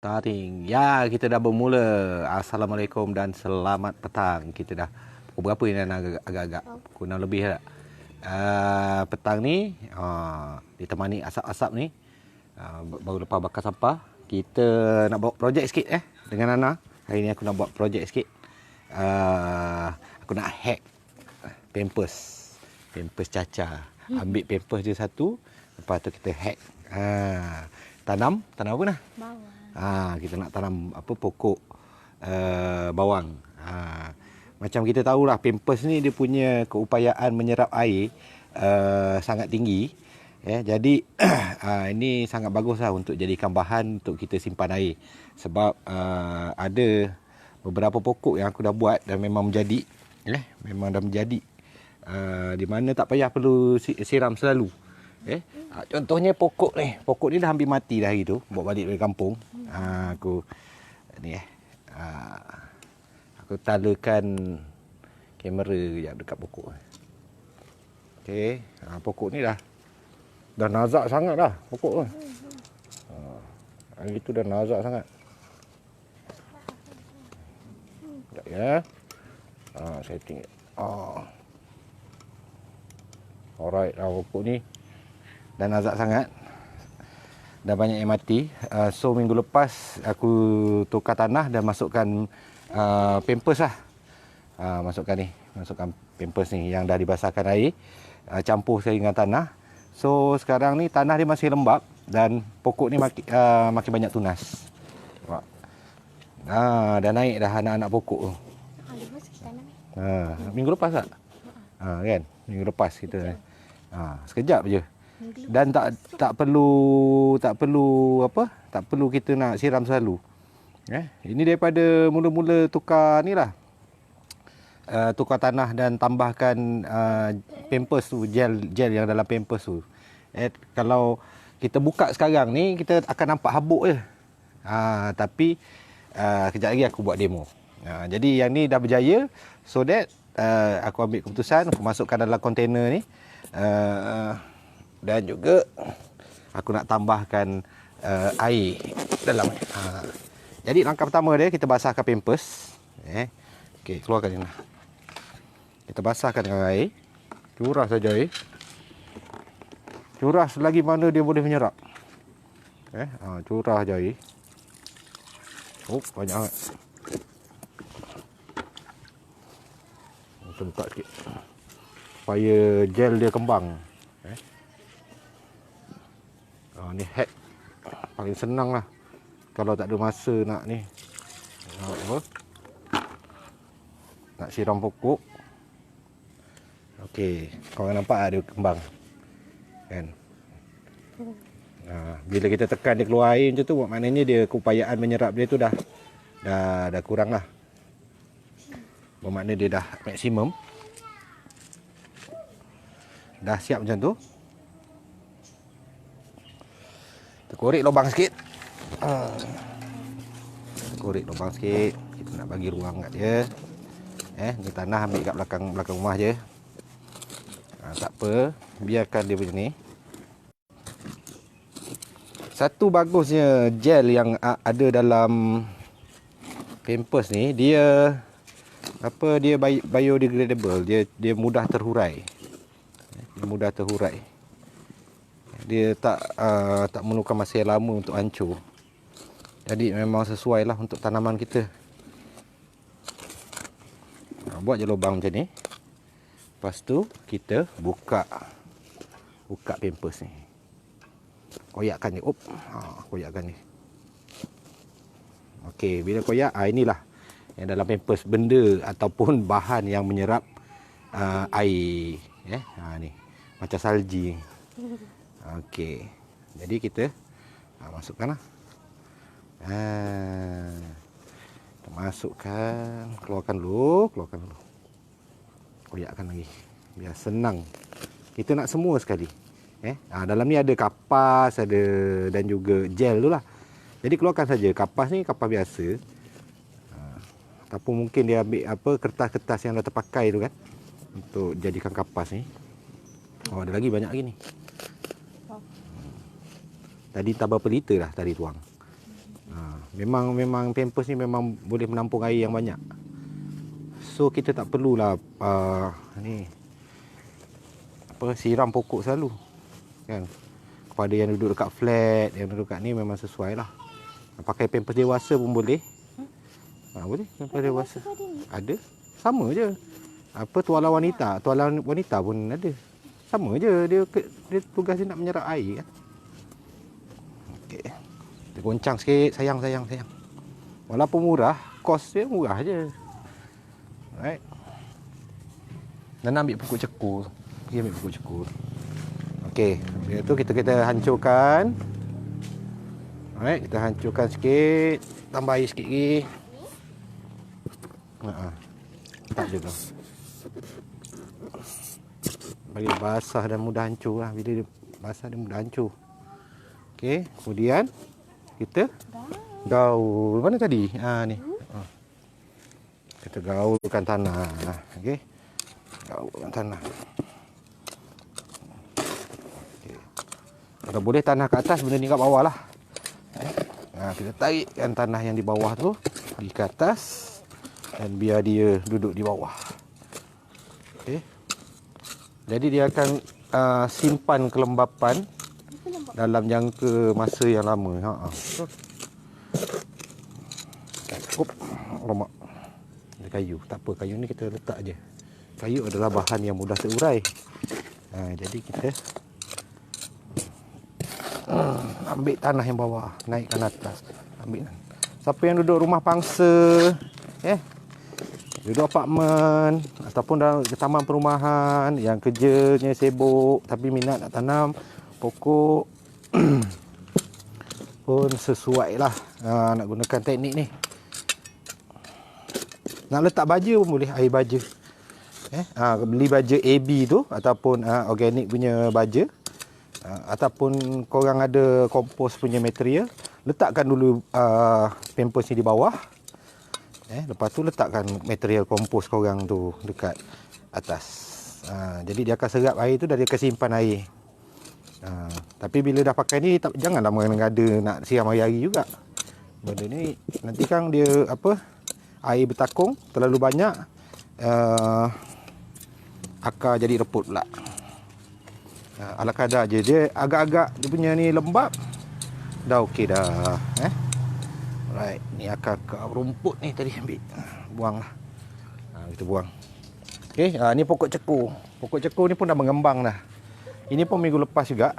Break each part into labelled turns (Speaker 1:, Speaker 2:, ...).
Speaker 1: Taring. Ya, kita dah bermula. Assalamualaikum dan selamat petang. Kita dah pukul berapa ni agak-agak? Pukul 6 lebih tak? Petang ni, ditemani asap-asap ni. Baru lepas bakar sampah. Kita nak buat projek sikit dengan Ana. Hari ni aku nak buat projek sikit. Aku nak hack Pampers. Pampers Caca. Ambil Pampers dia satu. Lepas tu kita hack. Tanam apa nah?
Speaker 2: Bawang.
Speaker 1: Kita nak tanam pokok bawang. Macam kita tahulah Pampers ni dia punya keupayaan menyerap air sangat tinggi. Jadi ini sangat baguslah untuk jadikan bahan untuk kita simpan air. Sebab ada beberapa pokok yang aku dah buat dan memang menjadi memang dah menjadi di mana tak payah perlu siram selalu. Contohnya pokok ni dah hampir mati dah gitu, bawa balik dari kampung. Aku talakan kamera kejap dekat pokok. Okey, pokok ni dah nazak sangat dah pokok tu. Hari tu dah nazak sangat. Sekejap ya. Setting. Alright, pokok ni dah nazak sangat. Dah banyak yang mati. So minggu lepas aku tukar tanah dan masukkan Pampers lah. Masukkan Pampers ni yang dah dibasahkan air, campur sekali dengan tanah. So sekarang ni tanah dia masih lembap dan pokok ni makin banyak tunas. Nampak? Dah naik dah anak-anak pokok tu. Minggu lepas tak? Kan? Minggu lepas kita. Sekejap je. Dan tak perlu kita nak siram selalu. Ini daripada mula-mula tukar tukar tanah dan tambahkan Pampers tu, gel yang dalam Pampers tu. Kalau kita buka sekarang ni kita akan nampak habuk je. Tapi kejap lagi aku buat demo. Jadi yang ni dah berjaya, so that aku ambil keputusan aku masukkan dalam kontainer ni. Dan juga aku nak tambahkan air dalam. Jadi langkah pertama dia kita basahkan Pampers. Okey, keluarkan ni. Kita basahkan dengan air. Curah saja air. Curah selagi mana dia boleh menyerap. Curah saja air. Banyak sangat. Kita buka sikit supaya gel dia kembang. Ni hack paling senang lah kalau tak ada masa nak nak siram pokok. Okey, korang nampak dia kembang kan. Bila kita tekan dia keluar air macam tu, maknanya dia keupayaan menyerap dia tu dah kurang lah. Bermakna dia dah maksimum. Dah siap macam tu. Kita korek lubang sikit. Korek lubang sikit. Kita nak bagi ruang kat dia. Ni tanah ambil kat belakang rumah je. Tak apa, biarkan dia macam ni. Satu bagusnya gel yang ada dalam Pampers ni, dia biodegradable. Dia mudah terhurai. Dia tak memerlukan masa yang lama untuk hancur. Jadi memang sesuai lah untuk tanaman kita. Buat je lubang macam ni. Lepas tu kita buka Pampers ni. Koyakkan ni. Koyakkan ni. Okey, bila koyak, inilah yang dalam Pampers, benda ataupun bahan yang menyerap air. Ni macam salji. Okey. Jadi kita masukkanlah. Kita masukkan, keluarkan dulu. Koyakkan lagi. Biar senang. Kita nak semua sekali. Dalam ni ada kapas, dan juga gel tu lah. Jadi keluarkan saja. Kapas ni kapas biasa. Ataupun mungkin dia ambil kertas-kertas yang dah terpakai tu kan, untuk jadikan kapas ni. Ada lagi banyak lagi ni. Tadi tak berapa liter dah tadi tuang. Memang Pampers ni memang boleh menampung air yang banyak. So kita tak perlulah siram pokok selalu. Kan? Kepada yang duduk dekat flat, yang duduk kat ni memang sesuai lah. Pakai Pampers dewasa pun boleh. Boleh Pampers dewasa. Ada. Sama je. Tuala wanita pun ada. Sama je, dia tugas dia nak menyerap air kan. Okey. Kita goncang sikit, sayang. Walaupun murah, kos dia murah je. Alright. Dan ambil pokok cekur. Pergi ambil pokok cekur. Okey, lepas tu kita hancurkan. Alright, kita hancurkan sikit, tambah air sikit lagi. Tak je tu. Bagi basah dan mudah hancur lah. Bila dia basah dia mudah hancur. Okey, kemudian kita gaul. Mana tadi? Ni. Kita gaulkan tanah. Okey. Gaulkan tanah. Okey. Kalau boleh tanah ke atas, benda ni kat bawah lah. Kita tarikkan tanah yang di bawah tu pergi ke atas dan biar dia duduk di bawah. Okey. Jadi dia akan simpan kelembapan dalam jangka masa yang lama. Cukup lemak. Ada kayu. Tak apa, kayu ni kita letak je. Kayu adalah bahan yang mudah terurai. Jadi kita ambil tanah yang bawah, naikkan atas. Ambil. Siapa yang duduk rumah pangsa, duduk apartmen ataupun dalam taman perumahan yang kerjanya sibuk tapi minat nak tanam pokok pun sesuai lah nak gunakan teknik ni. Nak letak baja pun boleh, air baja. Beli baja AB tu ataupun organik punya baja. Ataupun korang ada kompos punya material, letakkan dulu Pampers ni di bawah. Lepas tu letakkan material kompos korang tu dekat atas. Jadi dia akan serap air tu dan dia akan simpan air. Tapi bila dah pakai ni, janganlah mengada nak siram hari-hari juga. Benda ni nanti kan dia air bertakung terlalu banyak, akar jadi reput pula. Ala kadar je, dia agak-agak dia punya ni lembap, dah okey dah. Right, ni akar rumput ni tadi ambil, buang lah. Kita buang. Okey, ni pokok cekur. Pokok cekur ni pun dah mengembang dah. Ini pun minggu lepas juga.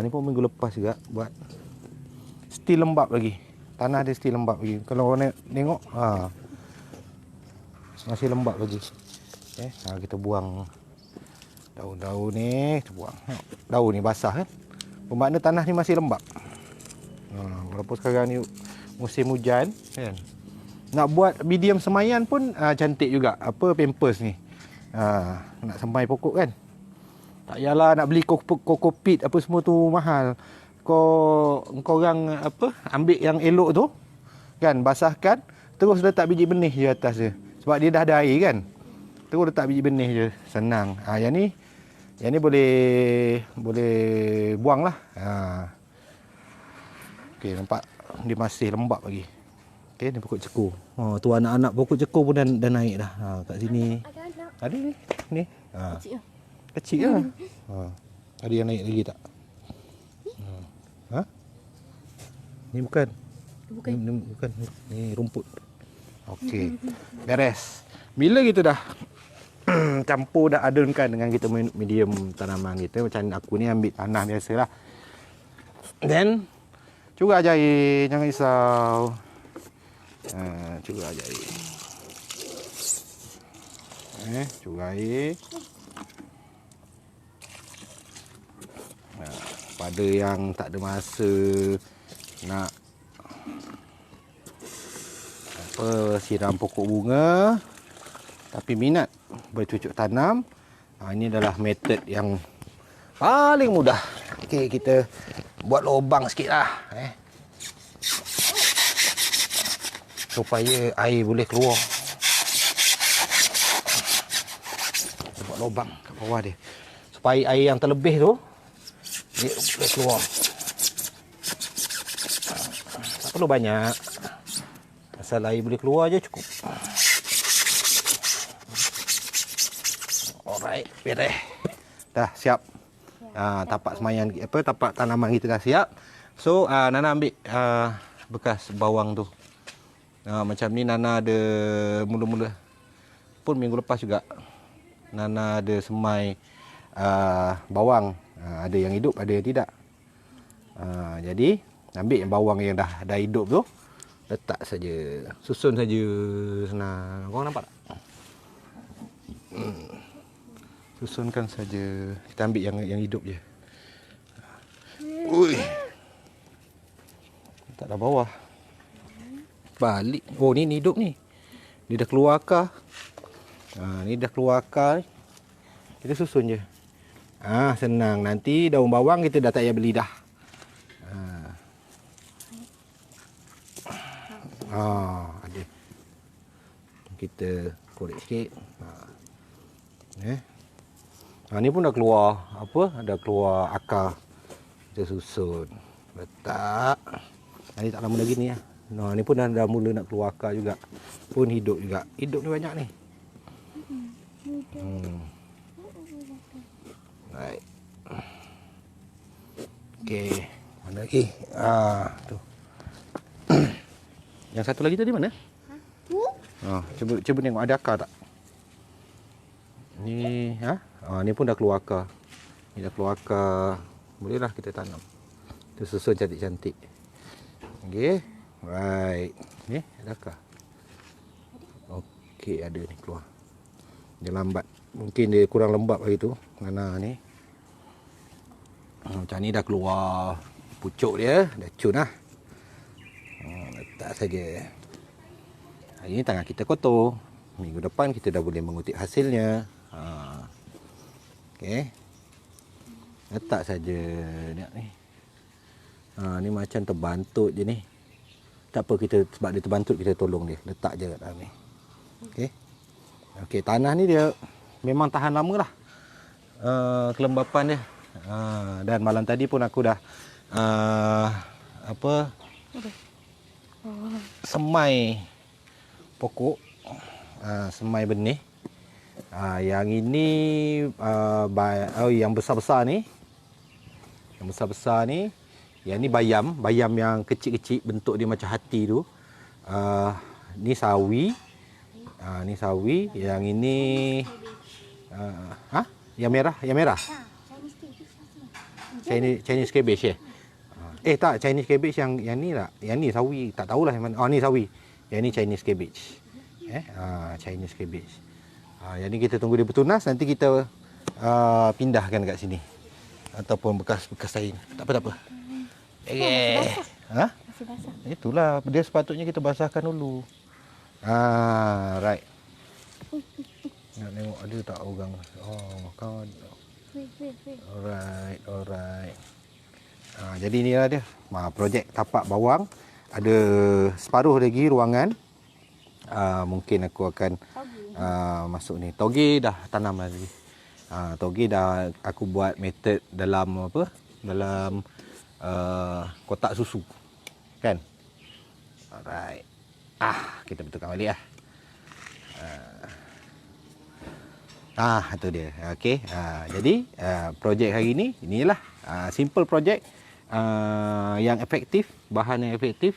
Speaker 1: Ni pun minggu lepas juga buat. Still lembap lagi. Tanah dia still lembap lagi. Kalau orang tengok, masih lembap lagi. Okey, kita buang daun-daun ni, kita buang. Daun ni basah kan. Bermakna tanah ni masih lembap. Walaupun sekarang ni musim hujan kan. Nak buat medium semaian pun cantik juga. Pampers ni. Nak semai pokok kan. Tak payahlah nak beli kokopit apa semua tu mahal. Korang ambil yang elok tu kan, basahkan, terus letak biji benih je atas dia. Sebab dia dah ada air kan. Terus letak biji benih je, senang. Yang ni boleh buang lah. Okey, nampak dia masih lembap lagi. Okey, ni pokok cekur. Tu anak-anak pokok cekur pun dah naik dah. Kat sini. Ada ni. Kecil lah. Ada yang naik lagi tak? Ni bukan. Ni bukan. Ni rumput. Okey. Beres. Bila kita dah campur, dah adunkan dengan kita medium tanaman kita, macam aku ni ambil tanah biasalah. Then curah aja air, jangan risau. Curah aja air. Curah air. Pada yang tak ada masa nak siram pokok bunga tapi minat bercucuk tanam, ini adalah metod yang paling mudah. Okey, kita buat lubang sikit lah supaya air boleh keluar. Kita buat lubang kat bawah dia supaya air yang terlebih tu dia boleh keluar. Tak perlu banyak. Asal air boleh keluar je cukup. Alright, beres. Dah siap. Tapak semayan tapak tanaman kita dah siap. So Nana ambil bekas bawang tu. Macam ni Nana ada mula-mula pun minggu lepas juga. Nana ada semai bawang. Ada yang hidup, ada yang tidak. Jadi ambil yang bawang yang dah hidup tu, letak saja. Susun saja, senang. Korang nampak tak? Susunkan saja. Kita ambil yang hidup je. Ui. Tak ada bawah. Balik. Oh, ni hidup ni. Dia dah keluar akar. Ni dah keluar akar ni. Kita susun je. Senang. Nanti daun bawang kita dah tak payah beli dah. Ada. Kita korek sikit. Ni pun dah keluar dah keluar akar. Kita susun. Letak. Ni tak lama lagi ni . Ni pun dah mula nak keluar akar juga. Pun hidup juga. Hidup ni banyak ni. Right. Okey. Mana lagi? Tu. Yang satu lagi tadi mana? Cuba tengok ada akar tak? Ni, ni pun dah keluar akar. Ni dah keluar akar. Bolehlah kita tanam. Kita susun cantik-cantik. Okey. Right. Ni ada akar. Okey, ada ni keluar. Dia lambat. Mungkin dia kurang lembab hari tu. Mana ni. Macam ni dah keluar pucuk dia. Dah cun lah. Letak saja. Hari ni tangan kita kotor. Minggu depan kita dah boleh mengutip hasilnya. Okey. Letak saja ni. Ni macam terbantut je ni. Tak apa, sebab dia terbantut kita tolong dia. Letak je kat dalam ni. Okey. Okey, tanah ni dia memang tahan lama lah. Kelembapan dia. Dan malam tadi pun aku dah semai pokok, semai benih. Yang ini yang besar-besar ni. Yang besar-besar ni, yang ni bayam yang kecil-kecil bentuk dia macam hati tu. Ni sawi. Ni sawi, yang ini yang merah. Chinese cabbage tak, Chinese cabbage yang ni tak. Yang ni sawi, tak tahulah yang mana. Ni sawi. Yang ni Chinese cabbage. Chinese cabbage. Yang ni kita tunggu dia bertunas, nanti kita pindahkan kat sini. Ataupun bekas lain. Tak apa. Okey.
Speaker 2: Masih basah.
Speaker 1: Itulah, dia sepatutnya kita basahkan dulu. Right. Nak tengok ada tak orang. Kawan. Alright. Jadi inilah dia. Projek tapak bawang. Ada separuh lagi ruangan. Mungkin aku akan masuk ni. Toge dah tanam lagi. Toge dah aku buat method dalam dalam kotak susu. Kan? Alright. Kita betulkan balik . Itu dia. Okey. Jadi projek hari ni inilah simple projek yang efektif, bahan yang efektif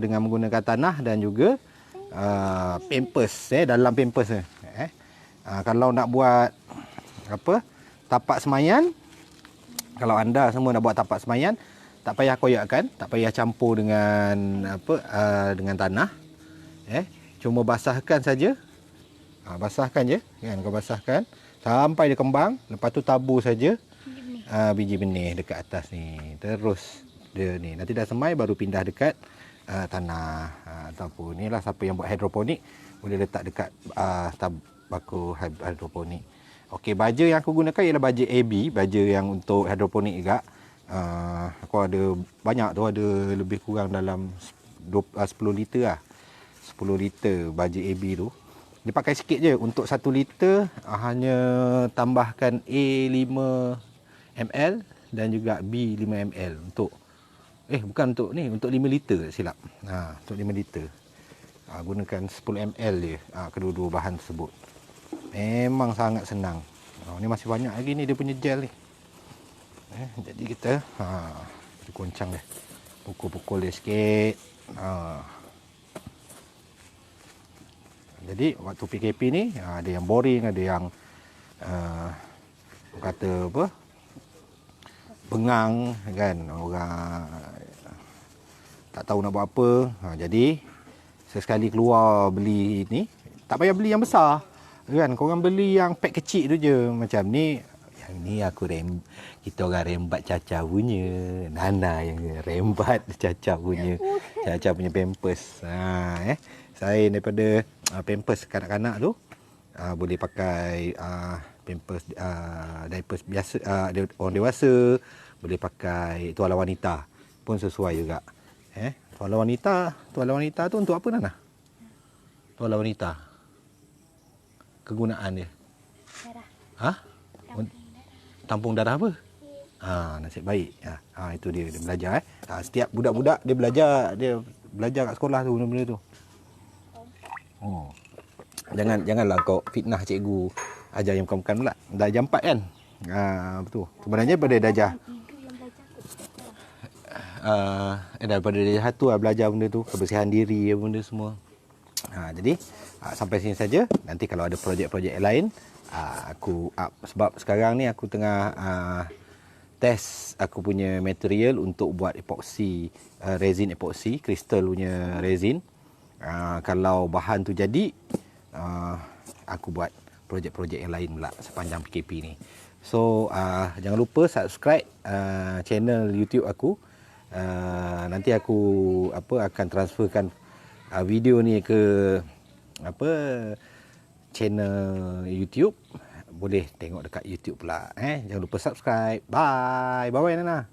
Speaker 1: dengan menggunakan tanah dan juga pampers dalam pampers ni. Kalau nak buat tapak semayan, kalau anda semua nak buat tapak semayan, tak payah koyakkan, tak payah campur dengan dengan tanah. Cuma basahkan saja. Basahkan je, kan? Kau basahkan sampai dia kembang, lepas tu tabur saja biji benih dekat atas ni. Terus dia ni nanti dah semai baru pindah dekat tanah ataupun inilah siapa yang buat hidroponik boleh letak dekat baku hidroponik. Okey, baja yang aku gunakan ialah baja AB, baja yang untuk hidroponik juga. Aku ada banyak tu, ada lebih kurang dalam 10 liter lah. 10 liter baja AB tu. Dia pakai sikit je. Untuk 1 liter hanya tambahkan A 5 ml dan juga B 5 ml untuk Bukan untuk ni, untuk 5 liter silap. Untuk 5 liter. Gunakan 10 ml je kedua-dua bahan tersebut. Memang sangat senang. Ni masih banyak lagi ni dia punya gel ni. Jadi kita goncang dia. Pukul-pukul dia sikit. Jadi waktu PKP ni ada yang boring, ada yang kata apa? Bengang kan, orang tak tahu nak buat apa. Jadi sesekali keluar beli ni, tak payah beli yang besar. Kan, korang beli yang pack kecil tu je. Macam ni, yang ni aku kita orang rembat Caca punya. Nana yang rembat Caca punya. Caca punya Pampers. Saya daripada Pampers kanak-kanak tu, boleh pakai Pampers diapers biasa, orang dewasa, boleh pakai tuala wanita pun sesuai juga. Tuala wanita tu untuk apa Nana? Tuala wanita. Kegunaan dia. Darah. Tampung darah apa? Nasib baik. Itu dia belajar setiap budak-budak dia belajar kat sekolah tu benda-benda tu. Janganlah kau fitnah cikgu ajar yang bukan-bukan pula. Dah jam 4 kan? Betul. Sebenarnya pada darjah daripada darjah 1 belajar benda tu, kebersihan diri benda semua. Jadi sampai sini saja. Nanti kalau ada projek-projek lain aku up, sebab sekarang ni aku tengah test aku punya material untuk buat epoxy, resin epoxy, kristal punya resin. Kalau bahan tu jadi, aku buat projek-projek yang lain pula sepanjang PKP ni. So jangan lupa subscribe channel YouTube aku. Nanti aku akan transferkan video ni ke channel YouTube. Boleh tengok dekat YouTube pula. Jangan lupa subscribe. Bye. Bye-bye Nana.